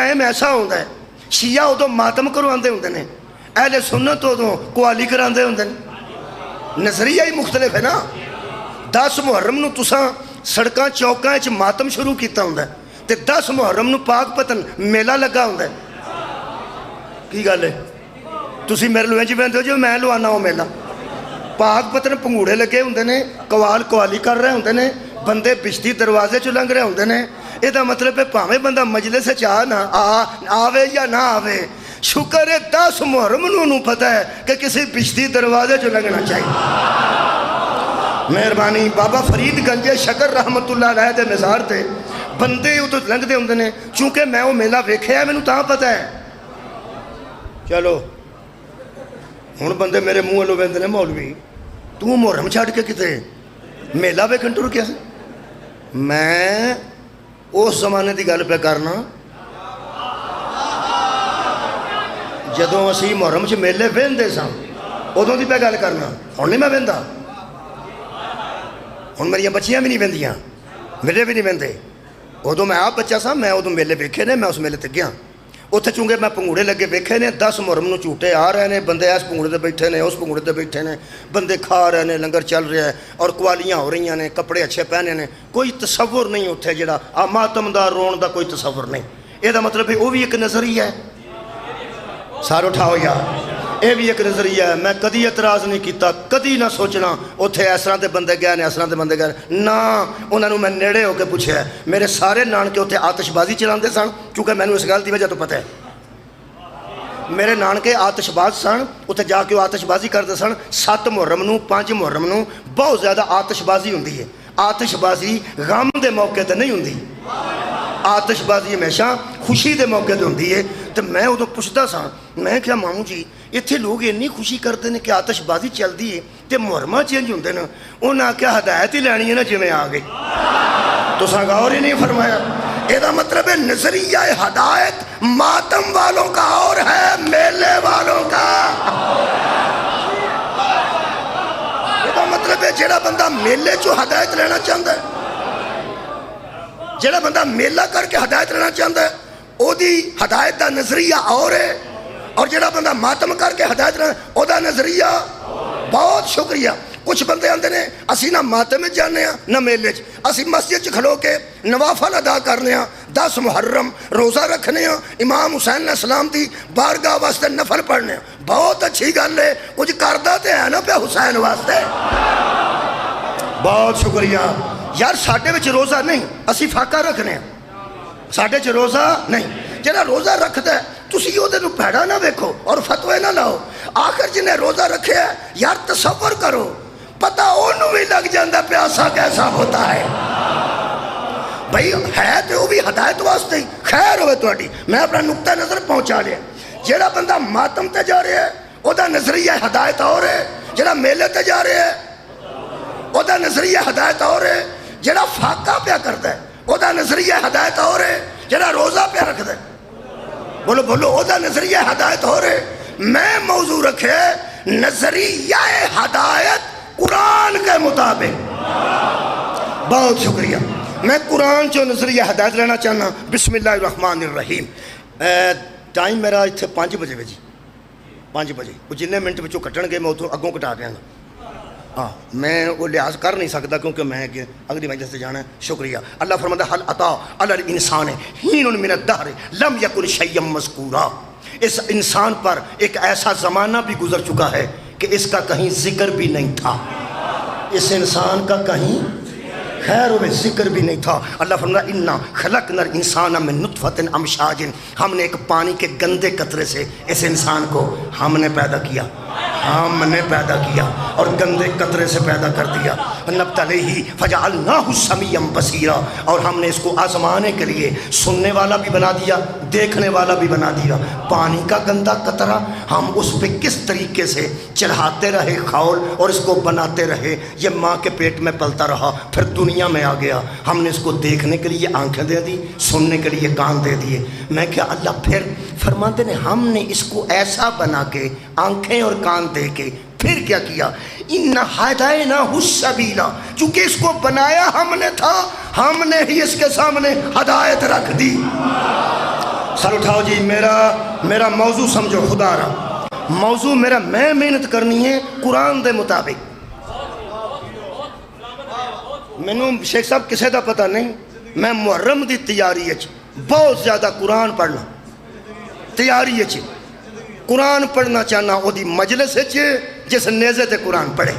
Time ایسا ہوتا ہے شیعہ ادو ماتم کرواندے ہوندے نے، اہل سنت ادو قوالی کراندے ہوندے نے، نظریہ ہی مختلف ہے نا۔ 10 محرم نو تساں سڑکاں چوکاں وچ ماتم شروع کیتا ہوندا ہے تے 10 محرم نو پاک پتن میلہ لگا ہوندا ہے۔ کی گل ہے؟ تسی میرے لو انج بندے ہو جو میں لوانا ہوں میلہ۔ پاک پتن پنگوڑے لگے ہوندے نے، قوالی کر رہے ہوندے نے، بندے بشتی دروازے چ لنگ رہے ہوندے نے۔ یہ دا مطلب ہے پاویں بندہ مجلس وچ آوے یا نہ آوے، شکر ہے 10 محرم نو پتہ ہے کہ کسی بشتی دروازے چ لنگنا چاہیے۔ مہربانی بابا فرید گنج شکر رحمت اللہ علیہ دے مزار تے بندے ادھر لنگدے ہوندے نے، چونکہ میں وہ میلہ ویکھیا ہے مینوں تاں پتہ ہے۔ چلو ہن بندے میرے منہ والوں ویندے نے مولوی تو محرم چھڈ کے کتے میلہ ویکھن ٹر گیا سی۔ میں اس زمانے دی گل پہ کرنا جدوں اسی محرم چ میلے ویندے ساں، ادوں دی پہ گل کرنا، ہن نہیں میں ویندا۔ ہن میری بچیاں بھی نہیں ویندیاں، میلے بھی نہیں ویندے۔ ادوں میں آپ بچہ سا، میں ادوں میلے ویکھے نے، میں اس میلے تے گیا۔ اتنے چونکہ میں پنگوڑے لگے ویکھے نے، 10 محرم نو جھوٹے آ رہے ہیں، بندے اس پنگوڑے تے بیٹھے نے، اس پنگوڑے تے بیٹھے نے، بندے کھا رہے ہیں، لنگر چل رہا ہے اور قوالیاں ہو رہی ہیں، کپڑے اچھے پہنے نے، کوئی تصور نہیں اتنے جڑا ماتم دا رون دا کوئی تصور نہیں۔ یہ مطلب ہے وہ بھی ایک نظریہ ہے۔ سارے اٹھاؤ یار، یہ بھی ایک نظریہ ہے۔ میں کدی اعتراض نہیں کیتا، کدی نہ سوچنا اتنے اس طرح دے بندے گئے نے، اس طرح دے بندے گئے نہ۔ انہوں نے میں نیڑے ہو کے پوچھا ہے، میرے سارے نانکے اتنے آتش بازی چلاندے سن، چونکہ میں نے اس گل دی وجہ تو پتہ ہے میرے نانکے آتش باز سن، اتنے جا کے وہ آتش بازی کرتے سن۔ 7 محرم نو 5 محرم نو بہت زیادہ آتش بازی ہوندی ہے۔ آتش بازی غم دے موقع تے نہیں ہوندی، آتش بازی ہمیشہ خوشی دے موقع تے ہوندی ہے۔ تو میں ادو پوچھتا سا، میں کیا ماموں جی اتنے لوگ اینی خوشی کرتے ہیں کہ آتش بازی چلتی ہے تو محرمہ چینج ہوندے نا، انہاں آخیا ہدایت ہی لینی ہے نا جی میں آ گئی۔ تو غور ہی نہیں فرمایا۔ یہ مطلب ہے نظریہ ہدایت ماتم والوں کا اور ہے میلے والوں کا۔ یہ مطلب ہے جڑا بندہ میلے چو ہدایت لینا چاہتا ہے، جڑا بندہ میلہ کر کے ہدایت لینا چاہتا ہے او دی ہدایت دا نظریہ اور ہے، اور جڑا بندہ ماتم کر کے ہدایت لینا او دا نظریہ۔ بہت شکریہ۔ کچھ بندے آندے نے اسی نہ ماتم جانے ہیں نہ میلے چ، اسی مسجد چ کھلو کے نوافل ادا کرنے ہیں، 10 محرم روزہ رکھنے ہیں، امام حسین علیہ السلام دی بارگاہ واسطے نفل پڑھنے ہیں۔ بہت اچھی گل ہے، کچھ کردہ تے ہے نا پہ حسین واسطے۔ بہت شکریہ یار۔ ساڈے وچ روزہ نہیں، اسی فاقہ رکھنے ہیں، ساڈے چ روزہ نہیں۔ جڑا روزہ رکھتا ہے تسی او دے نو پیڑا نہ ویکھو اور فتوے نہ لاؤ۔ آخر جنہیں روزہ رکھے ہے یار تصور کرو، پتہ انہوں بھی لگ جاندہ پیاسا کیسا ہوتا ہے۔ بھئی ہے تو وہ بھی ہدایت واسطے ہی، خیر ہوئے تواڈی۔ میں اپنا نقطہ نظر پہنچا لیا۔ جڑا بندہ ماتم تے جا رہے ہے او دا نظریہ ہدایت اور ہے، جڑا میلے تے جا رہے ہے او دا نظریہ ہدایت اور ہے، جڑا فاقہ پیا کرتا ہے او دا نظریہ ہدایت اور ہے، جڑا روزہ پیا رکھتا ہے بولو بولو او دا نظریہ ہدایت اور ہے۔ میں موضوع رکھے نظریہ ہدایت قرآن کے مطابق۔ بہت شکریہ۔ میں قرآن چو نظریہ ہدایت لینا چاہنا۔ بسم اللہ الرحمن الرحیم۔ ٹائم میرا اتنے 5 بجے جی، 5 بجے وہ جننے منٹ بچوں کٹن گے میں اتوں اگوں کٹا دیا گا۔ ہاں میں وہ لحاظ کر نہیں سکتا کیونکہ میں اگلی مجلس سے جانا ہے۔ شکریہ۔ اللہ فرماتا ہے حل عطا علی الانسان حین من الدہر لم یکن شیئا مذکورا۔ اس انسان پر ایک ایسا زمانہ بھی گزر چکا ہے کہ اس کا کہیں ذکر بھی نہیں تھا، اس انسان کا کہیں خیر و ذکر بھی نہیں تھا۔ اللہ فرماتا ہے انا خلقنا الانسان من نطفۃ امشاج، ہم نے ایک پانی کے گندے قطرے سے اس انسان کو ہم نے پیدا کیا، ہم نے پیدا کیا اور گندے قطرے سے پیدا کر دیا۔ نبتلیہ فجعلناہ سمیعا بصیرا، اور ہم نے اس کو آزمانے کے لیے سننے والا بھی بنا دیا، دیکھنے والا بھی بنا دیا۔ پانی کا گندا قطرہ ہم اس پہ کس طریقے سے چڑھاتے رہے خول اور اس کو بناتے رہے، یہ ماں کے پیٹ میں پلتا رہا، پھر دنیا میں آ گیا۔ ہم نے اس کو دیکھنے کے لیے آنکھیں دے دی، سننے کے لیے کان دے دیے۔ میں کیا اللہ پھر فرماتے نے ہم نے اس کو ایسا بنا کے آنکھیں اور کان دے کے پھر کیا کیا، ان ہدیناہ السبیل، چونکہ اس کو بنایا ہم نے تھا، ہم نے ہی اس کے سامنے ہدایت رکھ دی۔ سر اٹھاؤ جی. میرا موضوع سمجھو خدا رہا. موضوع میرا میں محنت کرنی ہے قرآن دے مطابق. مینوں شیخ صاحب کسے دا پتہ نہیں, میں محرم دی تیاری ہے بہت زیادہ قرآن پڑھنا تیاری ہے. قرآن پڑھنا چاہنا او دی مجلس ہے جس نیزے تے قرآن پڑھے.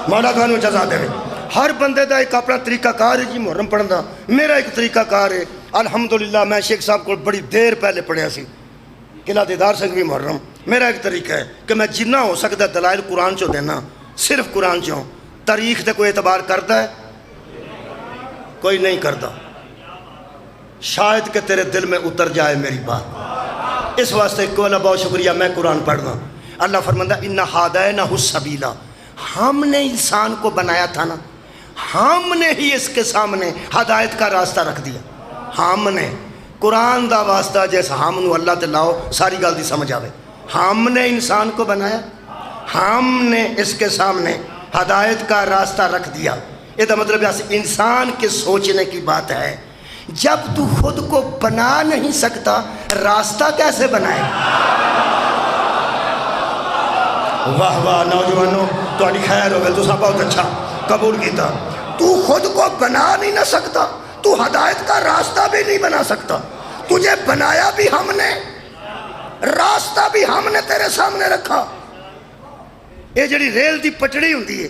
مولا تھانوں جزا دے. ہر بندے دا ایک اپنا طریقہ کار ہے جی محرم پڑھنا. میرا ایک طریقہ کار ہے الحمدللہ. میں شیخ صاحب کو بڑی دیر پہلے پڑھیا سی قلعہ دیدار سنگھ بھی محرم. میرا ایک طریقہ ہے کہ میں جنہ ہو سکتا دلائل قرآن چو دینا, صرف قرآن چو. تاریخ تے کوئی اعتبار کرتا ہے؟ کوئی نہیں کرتا. شاید کہ تیرے دل میں اتر جائے میری بات. اس واسطے کولا بہت شکریہ. میں قرآن پڑھنا. اللہ فرماتا اِنَّ هَدَيْنَاهُ السَّبِيلَ, ہم نے انسان کو بنایا تھا نا, ہم نے ہی اس کے سامنے ہدایت کا راستہ رکھ دیا. ہم نے قرآن دا واسطہ جیسا ہم نو اللہ تے لاؤ ساری گل دی سمجھ آوے. ہم نے انسان کو بنایا, ہم نے اس کے سامنے ہدایت کا راستہ رکھ دیا. یہ تو مطلب انسان کے سوچنے کی بات ہے. جب تو خود کو بنا نہیں سکتا راستہ کیسے بنائے؟ واہ واہ نوجوانوں, تہاڈی خیر ہوگی, تساں بہت اچھا قبول کیتا. تو خود کو بنا نہیں نہ سکتا, تو ہدایت کا راستہ بھی نہیں بنا سکتا. تجھے بنایا بھی ہم نے, راستہ بھی ہم نے تیرے سامنے رکھا. یہ جڑی ریل دی پٹڑی ہوندی ہے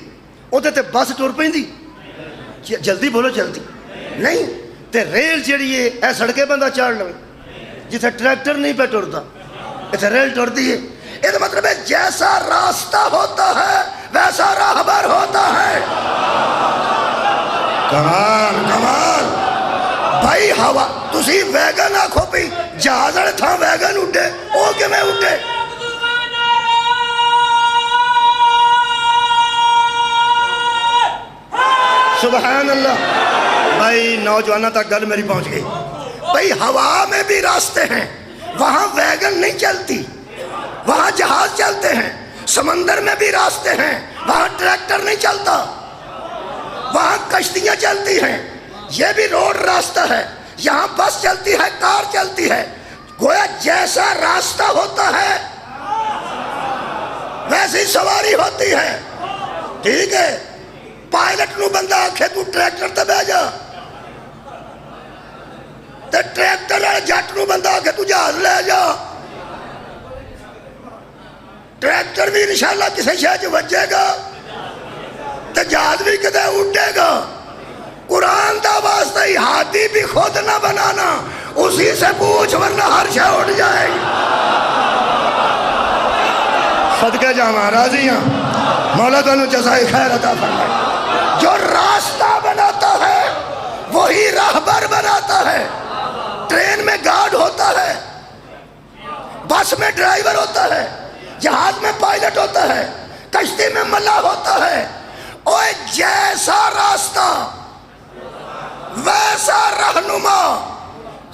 اوتے تے بس ٹر پیندی, جلدی بولو جلدی نہیں. تے ریل جڑی ہے اے سڑکے بندہ چڑھ لو, جتھے ٹریکٹر نہیں پہ ٹرتا اتنے ریل ٹرتی ہے. یہ مطلب ہے جیسا راستہ ہوتا ہے ویسا راہبر ہوتا ہے. کمال کمال بھائی. ہوا تسی ویگن آکھو پی جہاز والے تھا ویگن اڈے, او کہ میں اڈے. سبحان اللہ. بھائی نوجوانہ تک گل میری پہنچ گئی. بھائی ہوا میں بھی راستے ہیں, وہاں ویگن نہیں چلتی, وہاں جہاز چلتے ہیں. سمندر میں بھی راستے ہیں, وہاں ٹریکٹر نہیں چلتا, وہاں کشتیاں چلتی ہیں. یہ بھی روڈ راستہ ہے, یہاں بس چلتی ہے, کار چلتی ہے. گویا جیسا راستہ ہوتا ہے ویسی سواری ہوتی ہے. ٹھیک ہے, پائلٹ نو بندہ آکھے تو ٹریکٹر تے بہ جا, تے ٹریکٹر والے جٹ نو بندہ آکھے تو جہاز لے جا. ٹریکٹر بھی انشاءاللہ کسی شے چ وجے گا تے جہاز بھی کدے اڈے گا. قرآن دا واسطہ ہی ہاتھی بھی خود نہ بنانا, اسی سے پوچھ ورنہ ہر شے اڑ جائے گی. صدقے جاواں راضی ہاں. مولا تانوں جزائے خیر عطا فرمائے. جو راستہ بناتا ہے وہی راہبر بناتا ہے. ٹرین میں گارڈ ہوتا ہے, بس میں ڈرائیور ہوتا ہے, جہاز میں پائلٹ ہوتا ہے, کشتی میں ملاح ہوتا ہے. اوے جیسا راستہ ویسا رہنما.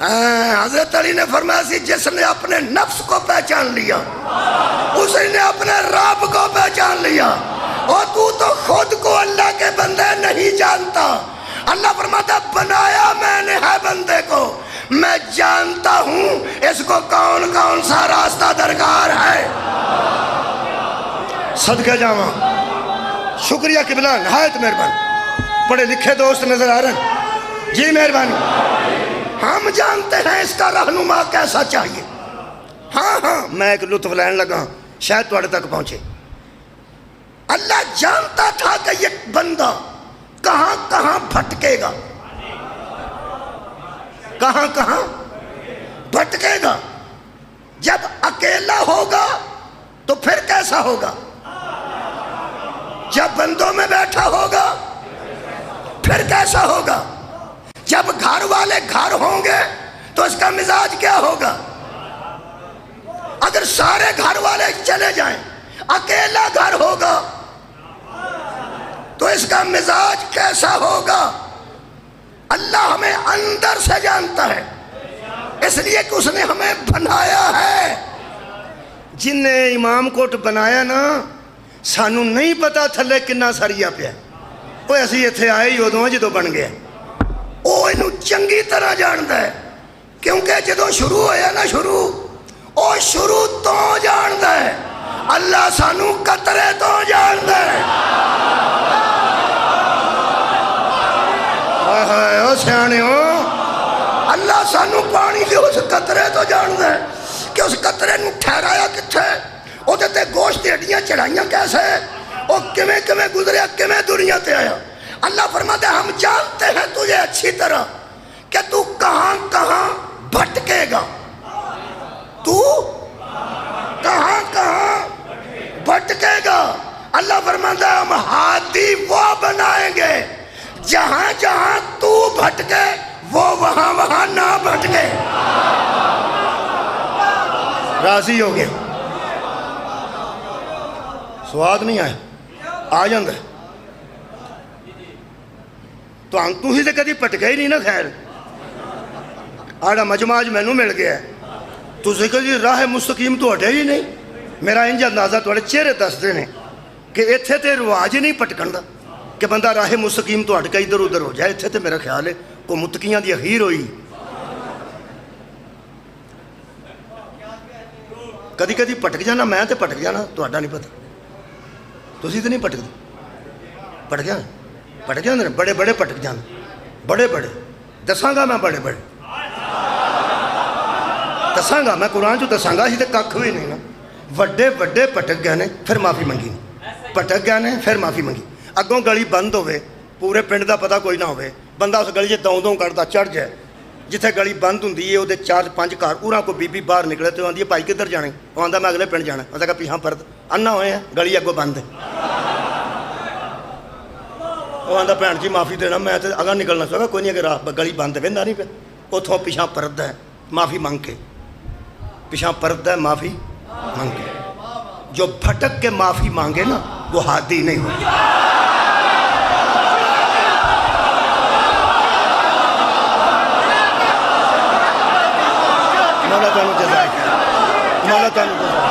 حضرت علی نے فرمایا سی جس نے اپنے نفس کو پہچان لیا اس نے اپنے رب کو پہچان لیا. اور تو خود کو اللہ کے بندے نہیں جانتا. اللہ فرماتا بنایا میں نے ہے بندے کو, میں جانتا ہوں اس کو کون کون سا راستہ درکار ہے. صدقہ جاواں. شکریہ قبلہ, نہایت مہربانی. پڑھے لکھے دوست نظر آ رہے ہیں جی, مہربانی. ہم جانتے ہیں اس کا رہنما کیسا چاہیے. ہاں میں ایک لطف لین لگا شاید تواڈے تک پہنچے. اللہ جانتا تھا کہ یہ بندہ کہاں کہاں بھٹکے گا, کہاں کہاں بھٹکے گا. جب اکیلا ہوگا تو پھر کیسا ہوگا, جب بندوں میں بیٹھا ہوگا پھر کیسا ہوگا, جب گھر والے گھر ہوں گے تو اس کا مزاج کیا ہوگا, اگر سارے گھر والے چلے جائیں اکیلا گھر ہوگا تو اس کا مزاج کیسا ہوگا. اللہ ہمیں اندر سے جانتا ہے, اس لیے کہ اس نے ہمیں بنایا ہے. جن نے امام کوٹ بنایا نا سانو نہیں پتا تھلے کنا سریا پیا. وہ اسی اتنے آئے ہی ادو جدو بن گیا. وہ انہوں چنگی طرح جانتا ہے. کیونکہ جدوں شروع ہویا نا او شروع تو جاندا ہے، اللہ سانو قطرے تو جاندا ہے۔ او سیانے ہو، اللہ سانو پانی دے اس قطرے تو جاندا ہے کہ اس قطرے نو ٹھہرایا کتھے، او تے گوشت دی ہڈیاں چڑھائیاں کیسے، او کیویں گزریا، کیویں دنیا تے آیا۔ اللہ فرماتا ہے ہم جانتے ہیں تجھے اچھی طرح کہ تو کہاں کہاں بھٹکے گا، تو کہاں کہاں بھٹکے گا۔ اللہ فرماتا ہے ہم ہادی وہ بنائیں گے جہاں جہاں تو بھٹکے وہ وہاں وہاں نہ بھٹکے۔ راضی ہو گیا؟ سواد نہیں آیا؟ آ جاندہ ہے تو ہم ہی سے کدی پٹکے ہی نہیں نا۔ خیر آڑا مجمع میں نو مل گیا ہے تو سے کدی راہ مستقیم تو ہٹے ہی نہیں۔ میرا انجا اندازہ توڑے چہرے دس دینے کہ ایتھے تے رواج ہی نہیں پٹکن دا کہ بندہ راہ مستقیم تو ہٹ کے ادھر ادھر ہو جائے۔ ایتھے تے میرا خیال ہے کو متقیاں دی اخیر ہوئی۔ کدی کدی پٹک جانا، میں تے پٹک جانا، تو اڈا نہیں پتا، تسی تے نہیں پٹک دی، پٹک جانا، پٹک جانا، بڑے بڑے پٹک جانا، بڑے بڑے دساں گا میں، بڑے بڑے دساں گا میں، قرآن جو دساں گا ہی تے ککھ بھی نہیں نا۔ وڈے وڈے پٹک گئے نے پھر معافی منگی، پٹک گئے نے پھر معافی منگی۔ اگوں گلی بند ہوئے، پورے پنڈ دا پتہ کوئی نہ ہوئے، بندہ اس گلی دوں دوں کرتا چڑھ جائے، جتھے گلی بند ہوندی ہے وہ 4-5 گھر اوراں کو بی بی باہر نکلے تو آندی ہے بھائی کدھر جانے، وہ آندا میں اگلے پنڈ جانا، اسے کہا پیچھا پرد انا ہوئے ہیں، گلی اگوں بند ہے۔ وہ آندا بھین جی معافی دینا، میں تے اگاں نکلنا سکا کوئی نہیں، اگر گلی بند ہے ویندا نہیں پہ، اتھوں پیچھا پرد ہے معافی منگ کے، پیچھا پرد ہے معافی منگ کے۔ جو بھٹک کے معافی مانگے نا وہ ہادی نہیں ہوگی۔ مولا تعالیٰ جزائے خیر، مولا تعالیٰ جزائے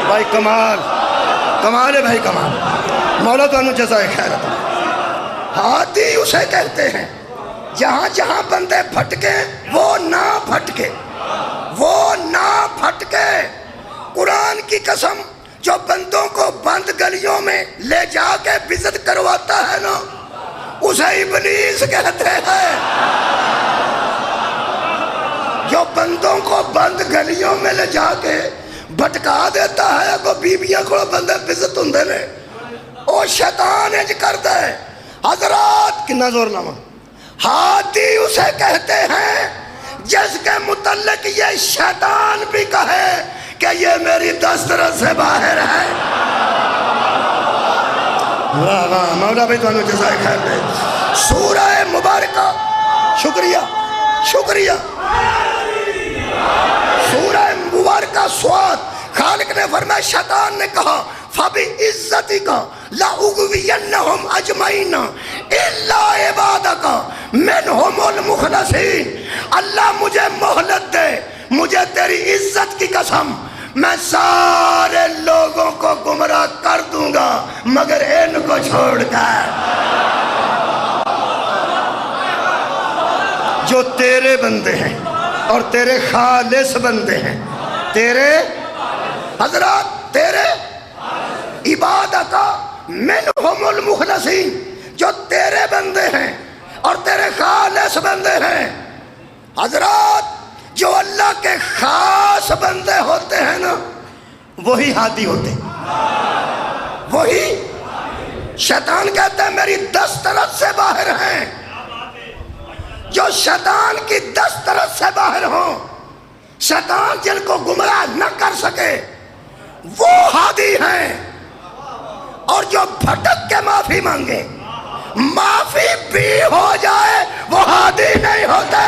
بھائی کمال، کمال ہے بھائی کمال، مولا تعالیٰ جزائے خیر۔ ہادی اسے کہتے ہیں جہاں جہاں بندے پھٹکے وہ نہ پھٹکے، وہ نہ پھٹکے۔ قرآن کی قسم جو بندوں کو بند گلیوں میں لے جا کے وزٹ کرواتا ہے نا اسے ابلیس کہتے ہیں۔ جو بندوں کو بند گلیوں میں لے جا کے بھٹکا دیتا ہے وہ بیویاں کو بندے وزٹ ہوندے نے، وہ شیطان انج کرتا ہے۔ حضرات کنا زور لما، ہادی اسے کہتے ہیں جس کے متعلق یہ شیطان بھی کہے کہ یہ میری دسترس سے باہر ہے۔ واہ واہ، مولا بھی تو انہوں جزائے خیر دے۔ سورہ مبارکہ، شکریہ شکریہ، سورہ مبارکہ سواد، خالق نے فرمایا، شیطان نے کہا فَبِعِزَّتِكَ لَأُغْوِيَنَّهُمْ أَجْمَعِينَ إِلَّا عِبَادَكَ مِنْهُمُ الْمُخْلَصِينَ۔ اللہ مجھے مہلت دے، مجھے تیری عزت کی قسم، میں سارے لوگوں کو گمراہ کر دوں گا مگر ان کو چھوڑ کر جو تیرے بندے ہیں اور تیرے خالص بندے ہیں، تیرے حضرات، تیرے عبادت منہم المخلصین، جو تیرے بندے ہیں اور تیرے خالص بندے ہیں۔ حضرات جو اللہ کے خاص بندے ہوتے ہیں نا وہی ہادی ہوتے ہیں، وہی شیطان کہتا ہے میری دسترس سے باہر ہیں۔ جو شیطان کی دسترس سے باہر ہوں، شیطان جن کو گمراہ نہ کر سکے وہ ہادی ہیں، اور جو بھٹک کے معافی مانگے، معافی بھی ہو جائے وہ ہادی نہیں ہوتے۔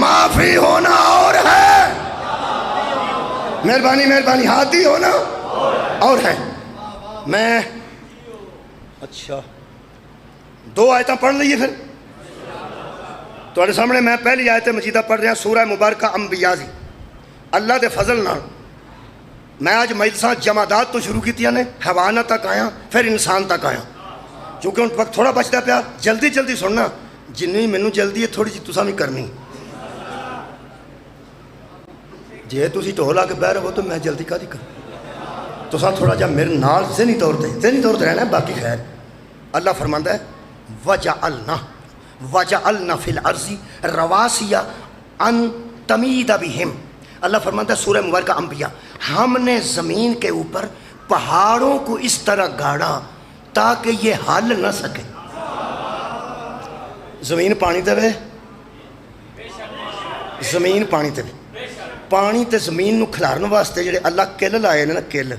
معافی ہونا اور ہے، مہربانی مہربانی، ہادی ہونا اور ہے۔ میں اچھا 2 آیتاں پڑھ لئیے پھر تواڈے سامنے میں پہلی آیت مجیدہ پڑھ رہا سورہ مبارکہ انبیاء دی۔ اللہ دے فضل نال میں آج مجلساں جمادات تو شروع کیتیاں نے، حیوانات تک آیا پھر انسان تک آیا، کیونکہ ان وقت تھوڑا بچتا پیا، جلدی جلدی سننا، جنی مینو جلدی ہے تھوڑی جی تساں بھی کرنی، جے تسی ٹول آ کے بہ رہے ہو تو میں جلدی کا دی کر، تساں تھوڑا جا میرے نال ذہنی طور تے رہنا ہے، باقی خیر۔ اللہ فرماندا ہے وَجَعَلْنَا فِي الْأَرْضِ رَوَاسِيَ أَن تَمِيدَ بِهِمْ۔ اللہ فرماتا ہے سورہ مبارکہ انبیاء، ہم نے زمین کے اوپر پہاڑوں کو اس طرح گاڑا تاکہ یہ ہل نہ سکے۔ زمین پانی تے وے، زمین پانی تے وے، پانی تے زمین نو کھلارن واسطے جڑے اللہ کل لائے نے نا، کل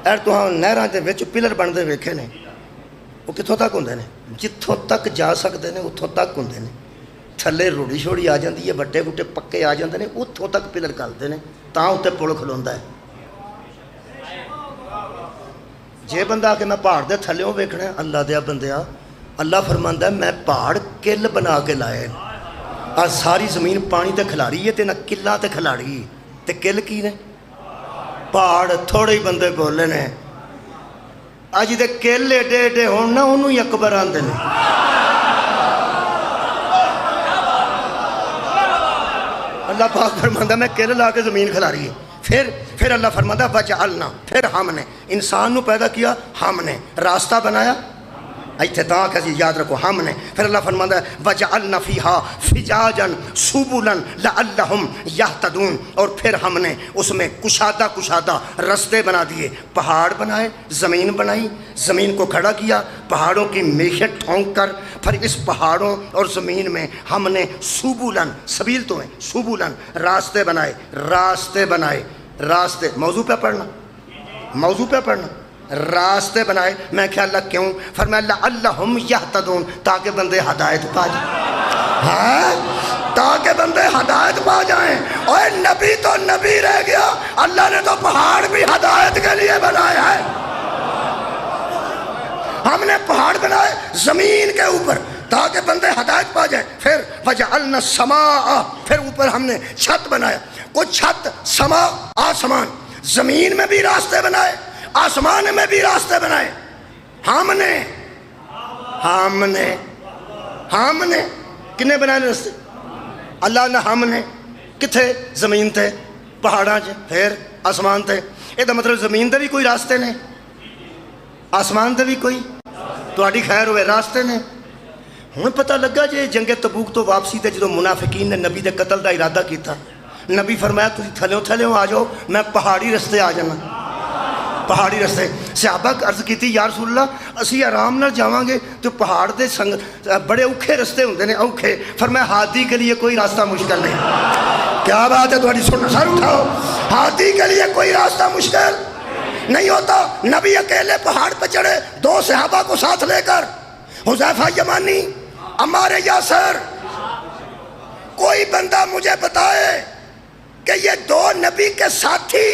ایر تو ہاں نہراں دے وچ پلر بندے ویکھے نے، وہ کتھوں تک ہوندے نے؟ جتھوں تک جا سکتے نے اتھوں تک ہوندے نے، تھلے روڑی شوڑی آ جاندی ہے، بٹے بوٹے پکے آ جاندے نے، اتھوں تک پلر کرتے نے، تاں اتنے پل کھلوندا ہے۔ جے بندہ کہ میں پہاڑ دے تھلیوں ویکھنا ہے، اللہ دیا بندیا، اللہ فرماندا ہے میں پہاڑ کل بنا کے لائے، آج ساری زمین پانی تے کھلاری ہے تے نہ کلا تے کھلاری تے کل کی نے؟ پہاڑ تھوڑے ہی بندے بولے نے، اج دے کل ایڈے ایڈے ہون نا انہوں ہی اکبر آندے نے۔ اللہ پاک فرماندا ہے میں کل لا کے زمین کھلاری ہے، پھر اللہ فرماندا ہے وَجَعَلْنَا، پھر ہم نے انسان نو پیدا کیا، ہم نے راستہ بنایا، ایتھے تاں کہ یاد رکھو ہم نے، پھر اللہ فرماندا ہے وَجَعَلْنَا فِيهَا فِجَاجًا سُبُلًا لَعَلَّهُمْ يَهْتَدُونَ، اور پھر ہم نے اس میں کشادہ رستے بنا دیے، پہاڑ بنائے، زمین بنائی، زمین کو کھڑا کیا، پہاڑوں کی میخیں ٹھونک کر، پھر اس پہاڑوں اور زمین میں ہم نے سبولن، سبیل تو ہیں سبولن، راستے بنائے، راستے موضوع پہ پڑھنا راستے بنائے۔ میں کہا اللہ کیوں؟ فرمایا لعلہم یہتدون، تاکہ بندے ہدایت پا جائیں، ہاں تاکہ بندے ہدایت پا جائیں۔ اور نبی تو نبی رہ گیا، اللہ نے تو پہاڑ بھی ہدایت کے لیے بنائے ہیں۔ ہم نے پہاڑ بنائے زمین کے اوپر تاکہ بندے ہدایت پا جائیں، پھر وجعلنا السماء، پھر اوپر ہم نے چھت بنایا، کچھ چھت سما آسمان، زمین میں بھی راستے بنائے، آسمان میں بھی راستے بنائے۔ ہم نے کنے بنائے راستے؟ اللہ نے، ہم نے کتھے؟ زمین تے، پہاڑاں چ، پھر آسمان تے۔ یہ مطلب زمین تے بھی کوئی راستے نے، آسمان تے بھی کوئی، تہاڈی خیر ہوئے راستے نے۔ ہن پتہ لگا جے جنگ تبوک تو واپسی تے جدوں منافقین نے نبی دے قتل دا ارادہ کیتا، نبی فرمایا تسی تھلیوں آ جاؤ، میں پہاڑی رستے آ جانا، پہاڑی رستے۔ صحابہ عرض کیتی یا رسول اللہ اسی آرام نال جاواں گے تو پہاڑ دے بڑے اوکھے رستے ہوندے نے، اوکھے۔ فرمایا ہاتھی کے لیے کوئی راستہ مشکل نہیں۔ کیا بات ہے تہاڈی، سن سر اٹھاؤ، ہاتھی کے لیے کوئی راستہ مشکل نہیں ہوتا۔ نبی اکیلے پہاڑ پہ چڑھے 2 صحابہ کو ساتھ لے کر، حذیفہ یمانی، عمار یاسر۔ کوئی بندہ مجھے بتائے کہ یہ 2 نبی کے ساتھی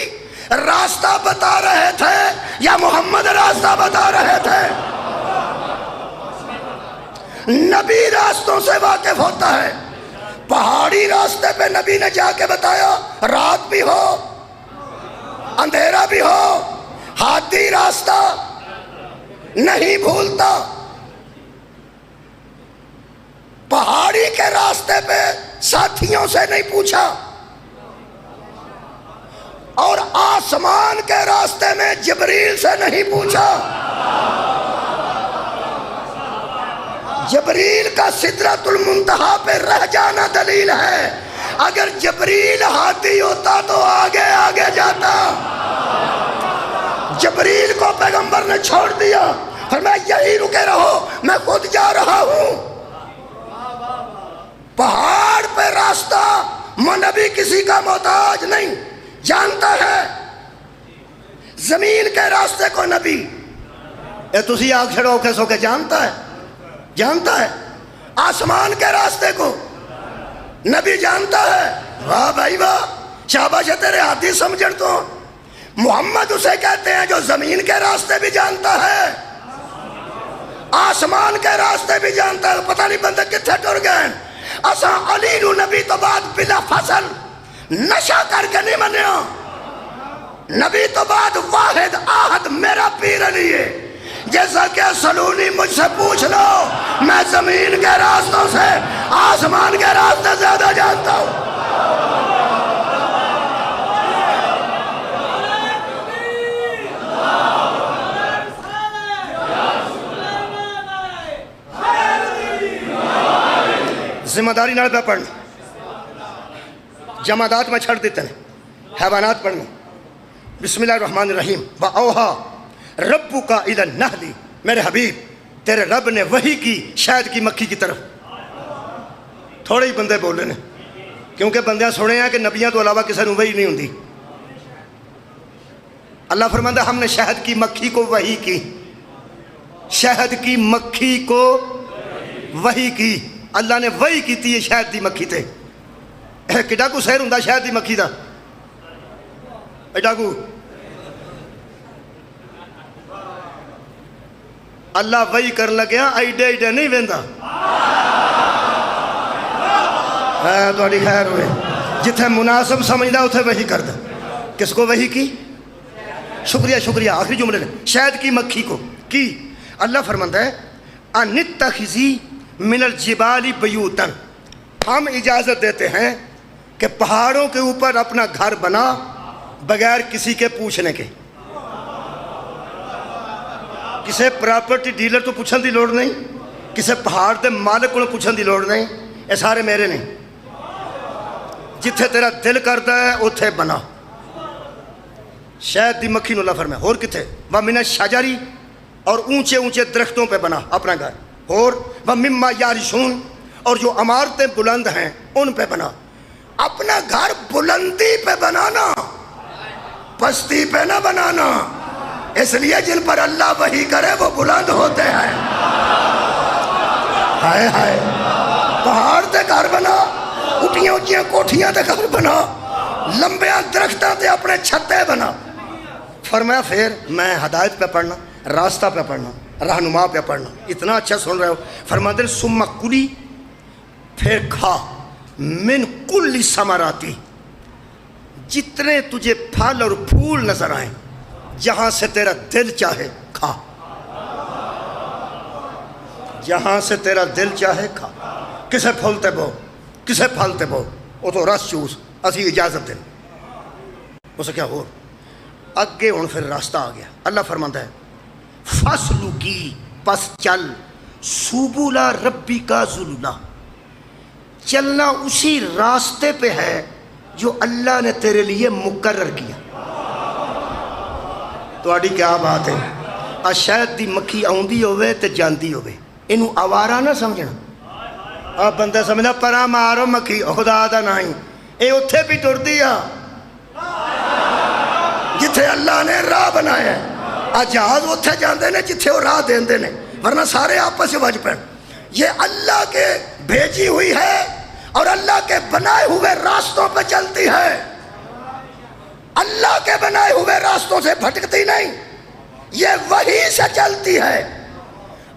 راستہ بتا رہے تھے یا محمد راستہ بتا رہے تھے؟ نبی راستوں سے واقف ہوتا ہے، پہاڑی راستے پہ نبی نے جا کے بتایا، رات بھی ہو اندھیرا بھی ہو، ہاتھی راستہ نہیں بھولتا۔ پہاڑی کے راستے پہ ساتھیوں سے نہیں پوچھا، اور آسمان کے راستے میں جبریل سے نہیں پوچھا۔ جبریل کا سدرۃ المنتہا پہ رہ جانا دلیل ہے، اگر جبریل ہاتھی ہوتا تو آگے آگے جاتا۔ جبریل کو پیغمبر نے چھوڑ دیا، فرمایا یہی رکے رہو، میں خود جا رہا ہوں۔ پہاڑ پہ راستہ نبی کسی کا محتاج نہیں، جانتا ہے۔ زمین کے راستے کو نبی تسی آگ چھڑو کے سو کے جانتا ہے۔ آسمان کے راستے کو نبی جانتا ہے۔ واہ بھائی واہ، شاباش ہے تیرے ہاتھی سمجھن تو۔ محمد اسے کہتے ہیں جو زمین کے راستے بھی جانتا ہے، آسمان کے راستے بھی جانتا ہے۔ پتہ نہیں بندے کتنے ٹر گئے۔ اساں علی نو نبی تو بعد بلا فصل نشہ کر کے نہیں منیا، نبی تو بعد واحد آہد میرا پیر علی ہے. جیسا کہ سلونی مجھ سے پوچھ لو، میں زمین کے راستوں سے آسمان کے راستے زیادہ جانتا ہوں. ذمہ داری نال پہ پڑھنا، جمادات میں چھڑ دیتے ہیں، حیوانات پڑھنا. بسم اللہ الرحمن الرحیم. وَأَوْحَا رَبُّكَ إِلَى النَّحْلِ، میرے حبیب تیرے رب نے وحی کی شہد کی مکھی کی طرف. تھوڑے ہی بندے بولے نے، کیونکہ بندیاں سنے ہیں کہ نبیاں تو علاوہ کسی نے وحی نہیں ہوندی. اللہ فرماتا ہے ہم نے شہد کی مکھی کو وحی کی، شہد کی مکھی کو وحی کی. اللہ نے وحی کی تھی شہد دی مکھی تے. کڈا کو سیر ہوندا شہد دی مکھی دا؟ ایڈا کو اللہ وحی کرن لگیا ایڈے ایڈے نہیں ویندا. تہاڈی خیر ہوئے، جتھے مناسب سمجھدا اتھے وحی کردا. کس کو وحی کی؟ شکریہ شکریہ. آخری جملے نے شہد کی مکھی کو کی. اللہ فرماتا ہے انتخذی من الجبال بیوتن، ہم اجازت دیتے ہیں کہ پہاڑوں کے اوپر اپنا گھر بنا بغیر کسی کے پوچھنے کے. کسی پراپرٹی ڈیلر تو پوچھن دی لوڑ نہیں، کسی پہاڑ دے مالک کو پوچھن دی لوڑ نہیں. یہ سارے میرے نہیں. جتھے تیرا دل کرتا ہے اتھے بنا. شہد دی مکھی نو اللہ فرمایا. اور کتھے؟ وَمِنَ الشَّجَرِ، اور اونچے اونچے درختوں پہ بنا اپنا گھر. اور وَمِمَّا يَعْرِشُونَ، اور جو عمارتیں بلند ہیں ان پہ بنا. اپنا گھر بلندی پہ بنانا، پستی پہ نہ بنانا. اس لیے جن پر اللہ وحی کرے وہ بلند ہوتے ہیں. ہائے ہائے، پہاڑ تے گھر بنا، اٹھیاں اٹھیاں کوٹھیاں تے گھر بنا، لمبیاں درختاں تے اپنے چھتے بنا. فرمایا پھر میں ہدایت پہ پڑھنا، راستہ پہ پڑھنا، رہنما پہ پڑھنا. اتنا اچھا سن رہے ہو. فرماتے ہیں ثم کلی، پھر کھا، من کل ثمراتی، جتنے تجھے پھل اور پھول نظر آئیں، جہاں سے تیرا دل چاہے کھا، جہاں سے تیرا دل چاہے کھا. کسے پھولتے بو، کسے پھلتے بو، وہ تو رس چوس، اسی اجازت دیں. اسے کیا ہو اگے ہوں پھر راستہ آ گیا. اللہ فرماتا ہے فصلو کی، پس چل، سبولا ربی کا ذللا، چلنا اسی راستے پہ ہے جو اللہ نے تیرے لیے مقرر کیا. تو آڈی کیا بات ہے. شہد دی مکھی آؤندی ہوئے تے جاندی ہوئے، انہوں آوارہ نہ سمجھنا. آپ بندہ سمجھنا پرا مارو مکھی، خدا دا نہیں، اے اتھے بھی ٹر دیا جتھے اللہ نے راہ بنایا ہے. جہاز اتھے جاندے نے جتھے وہ راہ دیندے نے، ورنہ سارے آپس سے بج پڑ. یہ اللہ کے بھیجی ہوئی ہے اور اللہ کے بنائے ہوئے راستوں پہ چلتی ہے. اللہ کے بنائے ہوئے راستوں سے بھٹکتی نہیں، یہ وحی سے چلتی ہے.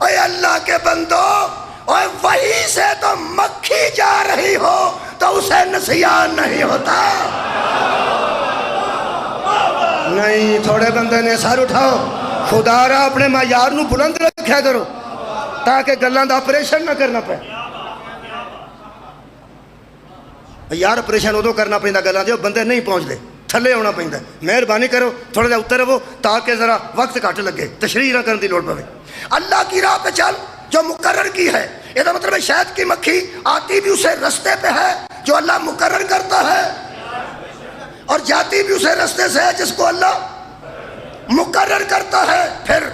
اے اللہ کے بندو، اور وحی سے تو مکھی جا رہی ہو تو اسے نسیان نہیں ہوتا. نہیں، تھوڑے بندے نے سر اٹھاؤ. خدا را اپنے معیار نو بلند رکھیا کرو تاکہ گلاں دا آپریشن نہ کرنا پے. یار آپریشن ادو کرنا پیندا گلاں دے بندے نہیں پہنچ دے، تھلے ہونا پیندا. مہربانی کرو تھوڑا جا اتر رہو تاکہ ذرا وقت گھٹ لگے، تشریح نہ کرنے دی لوڑ پوے. اللہ کی راہ پہ چل جو مقرر کی ہے. یہ تو مطلب ہے شہد کی مکھی آتی بھی اسے رستے پہ ہے جو اللہ مقرر کرتا ہے، اور جاتی بھی اسے رستے سے ہے جس کو اللہ مقرر کرتا ہے. پھر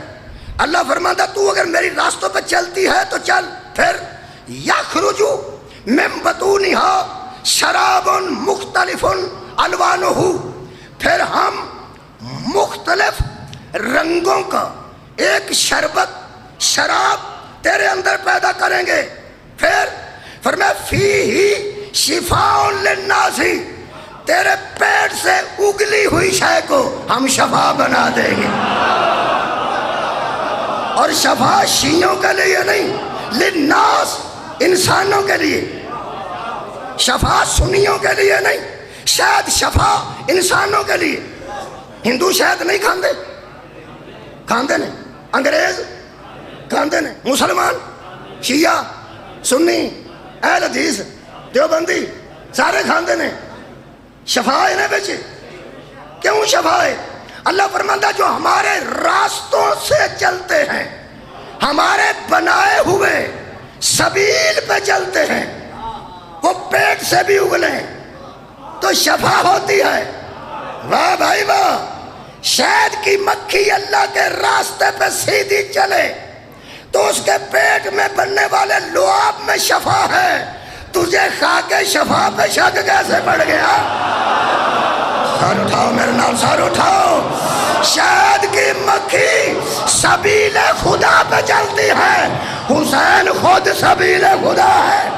اللہ فرماتا تو اگر میری راستوں پہ چلتی ہے تو چل. پھر یخرج من بطونها شراب مختلف الوانہ، پھر ہم مختلف رنگوں کا ایک شربت، شراب تیرے اندر پیدا کریں گے. پھر فرمایا فیہ شفاء للناس، تیرے پیٹ سے اگلی ہوئی شے کو ہم شفا بنا دیں گے. اور شفا شیعوں کے لیے نہیں، للناس، انسانوں کے لیے. شفا سنیوں کے لیے نہیں، شاید شفا انسانوں کے لیے. ہندو شہد نہیں کھاندے؟ کھاندے نے. انگریز کھاندے نے. مسلمان، شیعہ، سنی، اہل حدیث، دیوبندی سارے کھاندے نے. شفا ہے نا بچے. کیوں شفا ہے؟ اللہ فرماتا جو ہمارے راستوں سے چلتے ہیں، ہمارے بنائے ہوئے سبیل پہ چلتے ہیں، وہ پیٹ سے بھی اگلیں تو شفا ہوتی ہے. واہ بھائی واہ. شہد کی مکھی اللہ کے راستے پہ سیدھی چلے تو اس کے پیٹ میں بننے والے لعاب میں شفا ہے. تجھے کھا کے شفا پہ شک کیسے پڑ گیا؟ سر اٹھاؤ میرے نام، سر اٹھاؤ. شہد کی مکھی سبیل خدا پہ چلتی ہے. حسین خود سبیل خدا ہے.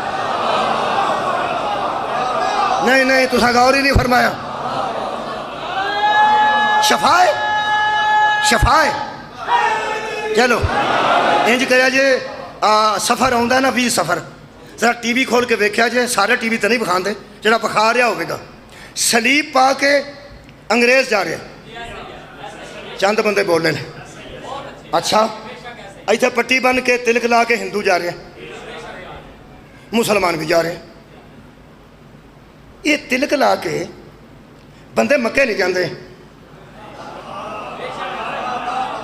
نہیں تسا غور ہی نہیں فرمایا. شفائے شفائے. چلو انج کریا جے سفر آندا نا 20 سفر ذرا ٹی وی کھول کے ویکھیا جے. سارے ٹی وی تو نہیں بکھاندے، جڑا بخا رہا ہوئے گا. سلیب پا کے انگریز جا رہے ہیں، چند بندے بول رہے ہیں. اچھا ایتھے پٹی بن کے تلک لا کے ہندو جا رہے ہیں، مسلمان بھی جا رہے ہیں. یہ تلک لا کے بندے مکے نہیں جاندے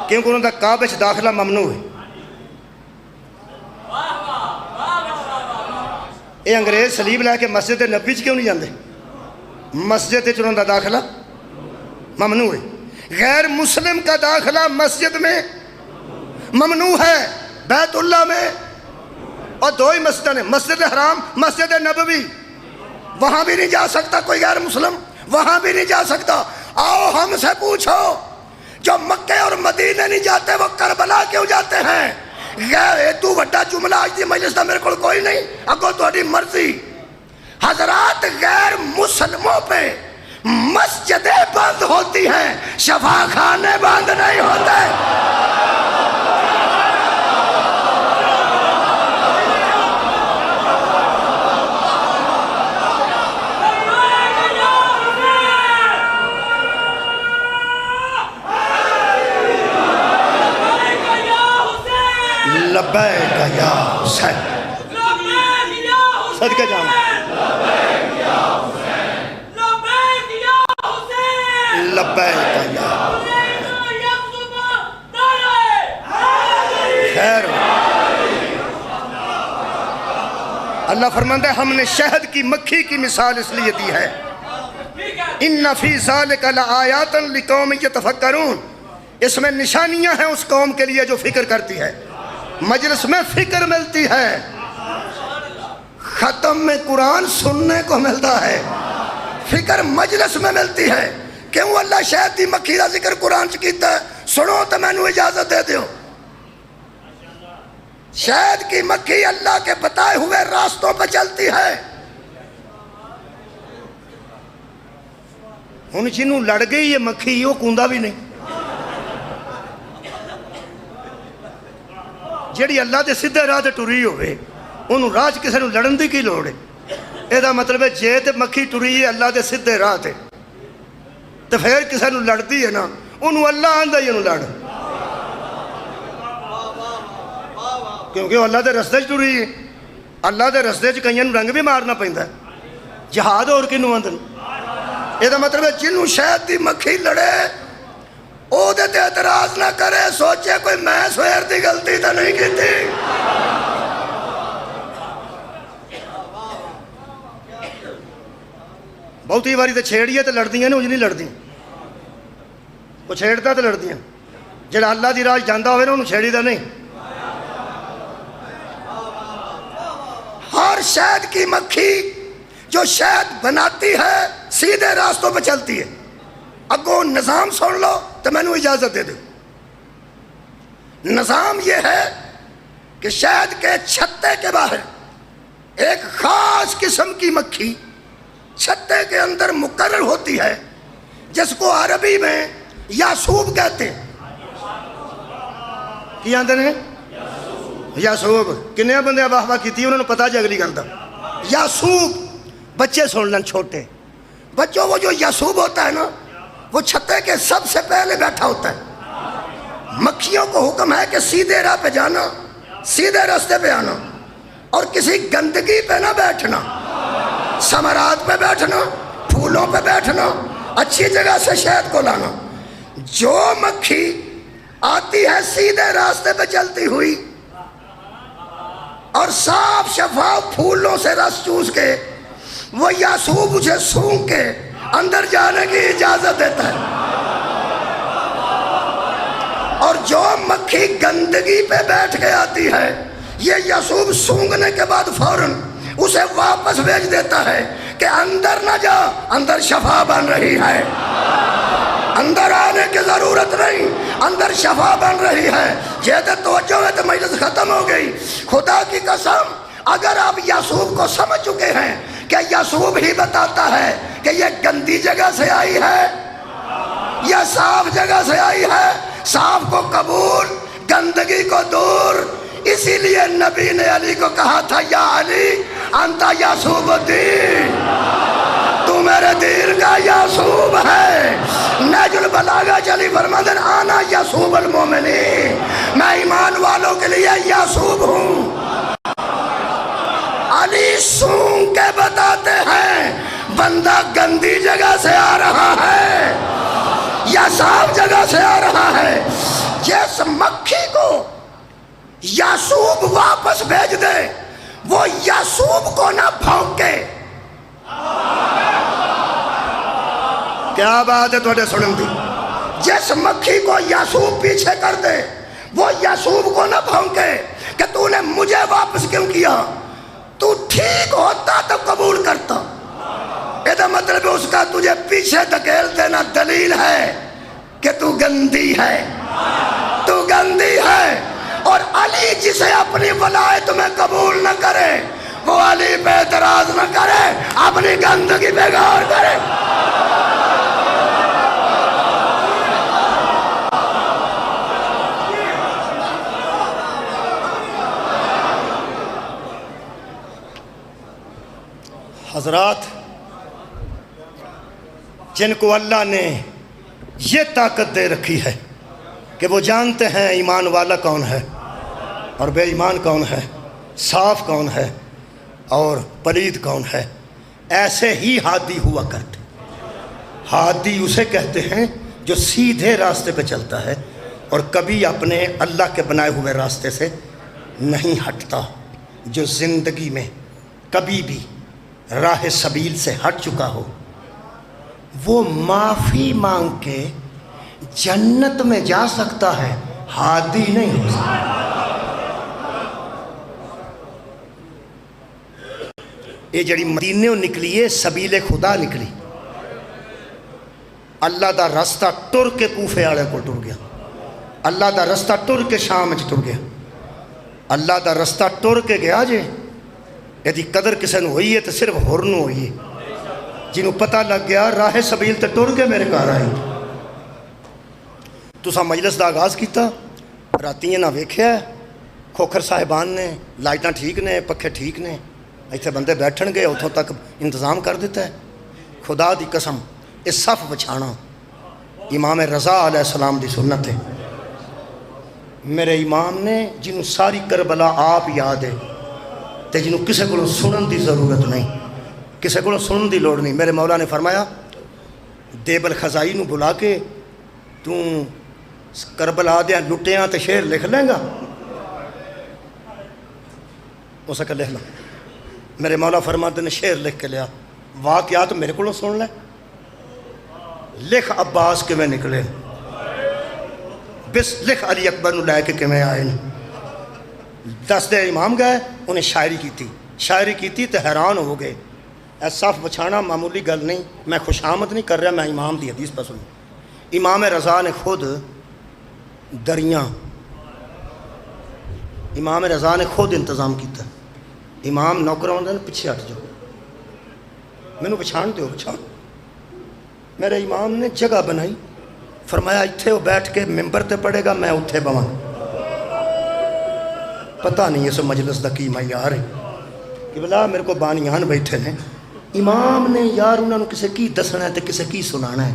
کیونکہ انہوں نے کعبے وچ داخلہ ممنوع ہے. یہ انگریز سلیب لے کے مسجد نبی کیوں نہیں جاندے؟ مسجد انہوں کا داخلہ ممنوع ہے. غیر مسلم کا داخلہ مسجد میں ممنوع ہے. بیت اللہ میں اور 2 ہی مسجد ہیں، مسجد حرام، مسجد نبوی. وہاں بھی نہیں جا سکتا کوئی غیر مسلم، وہاں بھی نہیں جا سکتا. آؤ ہم سے پوچھو جو مکے اور مدینے نہیں جاتے وہ کربلا کیوں جاتے ہیں؟ تو وڈا جملہ آج دی مجلس دا میرے کو کوئی نہیں، اگو تہاڈی مرضی. حضرات غیر مسلموں پہ مسجدیں بند ہوتی ہیں، شفا خانے بند نہیں ہوتے. لبیک یا حسین، صدقے جانا. لبیک یا خیر. اللہ فرماتا ہے ہم نے شہد کی مکھی کی مثال اس لیے دی ہے، ان فی ذالک لآیات لقوم یتفکرون. اس میں نشانیاں ہیں اس قوم کے لیے جو فکر کرتی ہے. مجلس میں فکر ملتی ہے، ختم میں قرآن سننے کو ملتا ہے، فکر مجلس میں ملتی ہے. کیوں اللہ شہد دی مکھی دا ذکر قرآن چ کیتا ہے؟ سنو تو میں نے اجازت دے دیو. شہد کی مکھی اللہ کے بتائے ہوئے راستوں پہ چلتی ہے. ہن جنوں لڑ گئی یہ مکھی وہ کوندا بھی نہیں. جیڑی اللہ دے سیدھے راہ تے ٹری ہوئے انہوں راہ کسے نوں لڑن دی کی لوڑ ہے؟ اے دا مطلب ہے جے تے مکھی ٹری ہے اللہ دے سیدھے راہ تے تو پھر کسے نوں لڑدی ہے نا انہوں اللہ آندا ہی انہوں لڑ، کیونکہ وہ اللہ دے رستے چ ٹری ہے. اللہ دے رستے چ کئیاں نوں رنگ بھی مارنا پیندا ہے. جہاد اور کنوں آندن. اے دا مطلب ہے جنوں شہد دی مکھی لڑے او دے تے اعتراض نہ کرے، سوچے کوئی میں سویر دی غلطی تو نہیں کی تھی. بہت ہی باری تو چھیڑی ہے تو لڑتی ہیں، انج نہیں لڑتی. وہ چھیڑتا تو لڑتی ہیں. جڑا اللہ دی راہ جاندا ہوئے نا انہوں چھیڑی دا نہیں. ہر شہد کی مکھی جو شہد بناتی ہے سیدھے راستوں پہ چلتی ہے. اگو نظام سن لو تو میں نے اجازت دے دو. نظام یہ ہے کہ شہد کے چھتے کے باہر ایک خاص قسم کی مکھی چھتے کے اندر مقرر ہوتی ہے جس کو عربی میں یاسوب کہتے ہیں. کی آندے نے؟ یاسوب. کنیا بندے واہ واہ کیتی انہوں نے پتا جی اگلی گل دا. یاسوب بچے سن لیں چھوٹے بچوں، وہ جو یاسوب ہوتا ہے نا وہ چھتے کے سب سے پہلے بیٹھا ہوتا ہے۔ مکھیوں کو حکم ہے کہ سیدھے راہ پہ جانا، سیدھے راستے پہ آنا، اور کسی گندگی پہ نہ بیٹھنا، ثمرات پہ بیٹھنا، پھولوں پہ بیٹھنا، اچھی جگہ سے شہد کو لانا۔ جو مکھی آتی ہے سیدھے راستے پہ چلتی ہوئی اور صاف شفاف پھولوں سے رس چوس کے، وہ یعصوب اسے سونگ کے اندر جانے کی اجازت دیتا ہے۔ اور جو مکھی گندگی پہ بیٹھ کے آتی ہے، یہ یعصوب سونگنے کے بعد فوراً اسے واپس بھیج دیتا ہے کہ اندر نہ جا، اندر شفا بن رہی ہے، اندر آنے کی ضرورت نہیں، اندر شفا بن رہی ہے۔ یہ توجہ ہے تو مجلس ختم ہو گئی۔ خدا کی قسم، اگر آپ یعصوب کو سمجھ چکے ہیں کہ یعصوب ہی بتاتا ہے کہ یہ گندی جگہ سے آئی ہے یا صاف جگہ سے آئی ہے، صاف کو قبول، گندگی کو دور۔ اسی لیے نبی نے علی کو کہا تھا، یا علی انت یعصوب الدین، تو میرے دین کا یعصوب ہے۔ نہج البلاغہ چلی فرماتے ہیں، آنا یعصوب المومنین، میں ایمان والوں کے لیے یعصوب ہوں۔ علی سونگ کے بتاتے ہیں بندہ گندی جگہ سے آ رہا ہے یا صاف جگہ سے آ رہا ہے۔ جس مکھی کو یعصوب واپس بھیج دے، وہ یعصوب کو نہ بھونکے۔ کیا بات ہے تھوڑے سنن دی؟ جس مکھی کو یعصوب پیچھے کر دے، وہ یعصوب کو نہ بھونکے کہ تو نے مجھے واپس کیوں کیا، تو ٹھیک ہوتا تو قبول کرتا۔ یہ مطلب اس کا تجھے پیچھے دھکیل دینا دلیل ہے کہ تو گندی ہے، تو گندی ہے۔ اور علی جسے اپنی ولایت میں قبول نہ کرے، وہ علی پہ اعتراض نہ کرے، اپنی گندگی پہ غور کرے۔ حضرات، جن کو اللہ نے یہ طاقت دے رکھی ہے کہ وہ جانتے ہیں ایمان والا کون ہے اور بے ایمان کون ہے، صاف کون ہے اور پلید کون ہے، ایسے ہی ہادی ہوا کرتے۔ ہادی اسے کہتے ہیں جو سیدھے راستے پہ چلتا ہے اور کبھی اپنے اللہ کے بنائے ہوئے راستے سے نہیں ہٹتا، جو زندگی میں کبھی بھی راہ سبیل سے ہٹ چکا ہو، وہ معافی مانگ کے جنت میں جا سکتا ہے، ہادی نہیں ہو سکتا۔ یہ جڑی مدینے نکلی ہے، سبیل خدا نکلی۔ اللہ دا رستہ ٹر کے کوفے والے کو ٹر گیا، اللہ دا رستہ ٹر کے شام ٹر گیا، اللہ دا رستہ ٹر کے گیا جے۔ یدی قدر کسے نو ہوئی ہے تو صرف ہور نو ہوئی ہے، جنہوں پتہ لگ گیا راہ سبیل تے ٹر کے میرے گھر آئی۔ تسا مجلس دا آغاز کیتا، راتیاں نہ ویکھیا ہے، کھوکھر صاحبان نے لائٹاں ٹھیک نے، پکھے ٹھیک نے، ایتھے بندے بیٹھن گے، اتھوں تک انتظام کر دیتا ہے۔ خدا دی قسم، اس صف بچھانا امام رضا علیہ السلام دی سنت ہے۔ میرے امام نے جنہوں ساری کربلا آپ یاد ہے تے جنہوں کسے کو سنن دی ضرورت نہیں، کسے کو سنن دی لوڑ نہیں۔ میرے مولا نے فرمایا، دیبل خزائی نو بلا کے تو کربلا دیا لٹیاں تے شعر لکھ لیں گا؟ اسے کہ لکھ لیں۔ میرے مولا فرماتے نے شعر لکھ کے لیا، واقعات میرے کو سن لیں، لکھ عباس کے میں نکلے، بس لکھ علی اکبر نو لے کے میں آئے۔ 10 دے امام گئے، انہیں شاعری کی تے حیران ہو گئے۔ اے صف بچھانا معمولی گل نہیں، میں خوش آمد نہیں کر رہا، میں امام دی حدیث پہ سنوں۔ امام رضا نے خود دریاں، امام رضا نے خود انتظام کیتا۔ امام نوکر ہوندے نے پیچھے ہٹ جاؤ، مینوں پچھان دیو، پچھان۔ میرے امام نے جگہ بنائی، فرمایا اتھے وہ بیٹھ کے ممبر تے پڑھے گا، میں اتھے بواں۔ پتہ نہیں اس مجلس دا کی معیار ہے کہ بلا میرے کو بانیان بیٹھے نے، امام نے یار انہوں نے کسے کی دسنا ہے تے کسے کی سنانا ہے۔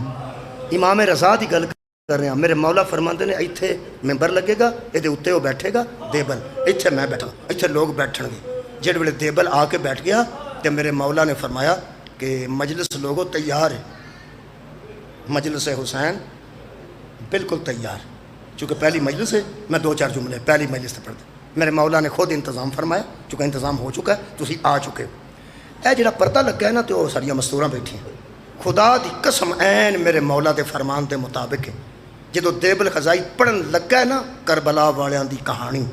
امام رضا دی گل کر رہے ہیں. میرے مولا فرماندے نے ایتھے ممبر لگے گا یہ اتنے وہ بیٹھے گا دیبل ایتھے میں بیٹھا ایتھے لوگ بیٹھن گے. جہڑے ویلے دیبل آ کے بیٹھ گیا تو میرے مولا نے فرمایا کہ مجلس لوگوں تیار ہے. مجلس حسین بالکل تیار چونکہ پہلی مجلس ہے. میں 2-4 جملے پہلی مجلس سے پڑھ دیں. میرے مولا نے خود انتظام فرمایا چونکہ انتظام ہو چکا ہے تسی آ چکے. اے جڑا پردہ لگا ہے نا تو ساریاں مستوراں بیٹھی ہیں. خدا دی قسم این میرے مولا دے فرمان دے مطابق ہے. جدو دیبل خزائی پڑھن لگا ہے نا کربلا والیاں دی کہانی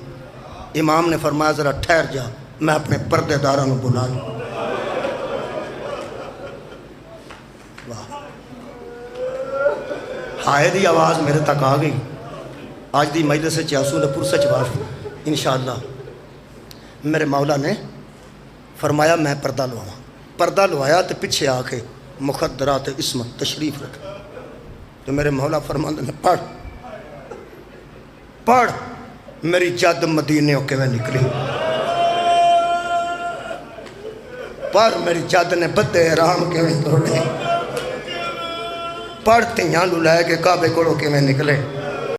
امام نے فرمایا ذرا ٹھہر جا میں اپنے پردے داراں نوں بلا لوں. ہائے دی آواز میرے تک آ گئی. آج دی مجلس سے اصول پرسچ باش انشاءاللہ. میرے مولا نے فرمایا میں پردہ لواں. پردہ لوایا تو پیچھے آ کے مخدرات عصمت تشریف رکھ. تو میرے مولا فرماندے نے پڑھ پڑھ میری جد مدینے ہو کے میں نکلی. پڑھ میری جد نے بدے رام کے میں توڑے. پڑھ تیاں لو لے کے کعبے کوڑوں کے میں نکلے.